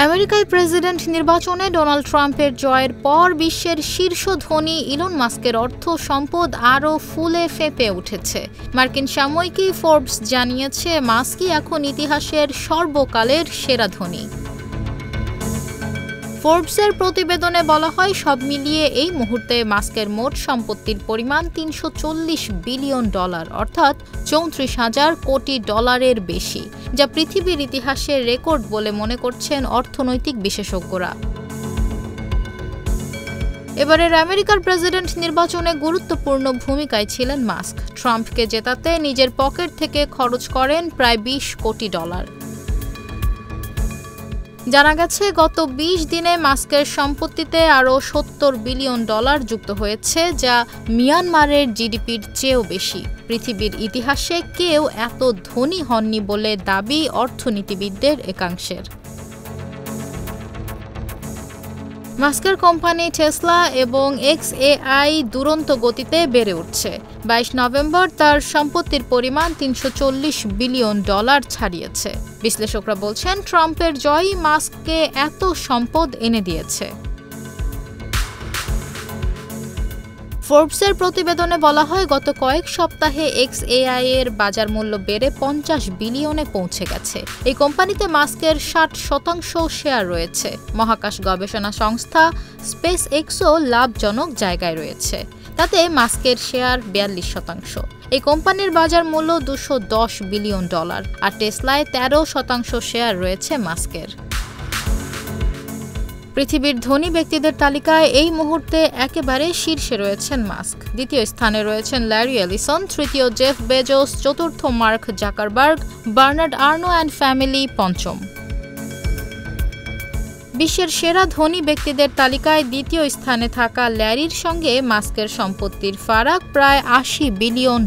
আমেরিকায় প্রেসিডেন্ট নির্বাচনে ডোনাল্ড ট্রাম্পের জয়ের পর বিশ্বের শীর্ষ ধনী ইলন মাস্কের অর্থ সম্পদ আরও ফুলে ফেঁপে উঠেছে। মার্কিন সাময়িকী ফোর্বস জানিয়েছে, মাস্কই এখন ইতিহাসের সর্বকালের সেরা ধনী। ফোর্বসের প্রতিবেদনে বলা হয়, সব মিলিয়ে এই মুহূর্তে মাস্কের মোট সম্পত্তির পরিমাণ $340 বিলিয়ন, অর্থাৎ 34,000 কোটি ডলারের বেশি, যা পৃথিবীর ইতিহাসের রেকর্ড বলে মনে করছেন অর্থনৈতিক বিশেষজ্ঞরা। এবারের আমেরিকার প্রেসিডেন্ট নির্বাচনে গুরুত্বপূর্ণ ভূমিকায় ছিলেন মাস্ক। ট্রাম্পকে জেতাতে নিজের পকেট থেকে খরচ করেন প্রায় $20 কোটি। জানা গেছে, গত 20 দিনে মাস্কের সম্পত্তিতে আরও $70 বিলিয়ন যুক্ত হয়েছে, যা মিয়ানমারের জিডিপির চেয়েও বেশি। পৃথিবীর ইতিহাসে কেউ এত ধনী হননি বলে দাবি অর্থনীতিবিদদের একাংশের। মাস্কের কোম্পানি টেসলা এবং XAI দুরন্ত গতিতে বেড়ে উঠছে। 22 নভেম্বর তার সম্পত্তির পরিমাণ $340 বিলিয়ন ছাড়িয়েছে। বিশ্লেষকরা বলছেন, ট্রাম্পের জয়ই মাস্ককে এত সম্পদ এনে দিয়েছে। ফোর্বসের প্রতিবেদনে বলা হয়, গত কয়েক সপ্তাহে XAI এর বাজার মূল্য বেড়ে 50 বিলিয়নে পৌঁছে গেছে। এই কোম্পানিতে মাস্কের 60% শেয়ার রয়েছে। মহাকাশ গবেষণা সংস্থা স্পেসএক্সও লাভজনক জায়গায় রয়েছে, তাতে মাস্কের শেয়ার 42%। এই কোম্পানির বাজার মূল্য $210 বিলিয়ন, আর টেসলায় 13% শেয়ার রয়েছে মাস্কের। পৃথিবীর ধনী ব্যক্তিদের তালিকায় এই মুহূর্তে একেবারে শীর্ষে রয়েছেন মাস্ক। দ্বিতীয় স্থানে রয়েছেন ল্যারি এলিসন, তৃতীয় জেফ বেজোস, চতুর্থ Mark Zuckerberg, Bernard Arnault and family পঞ্চম। বিশ্বের সেরা ধনী ব্যক্তিদের তালিকায় দ্বিতীয় স্থানে থাকা ল্যারির সঙ্গে মাস্কের সম্পত্তির ফারাক প্রায় $80 বিলিয়ন।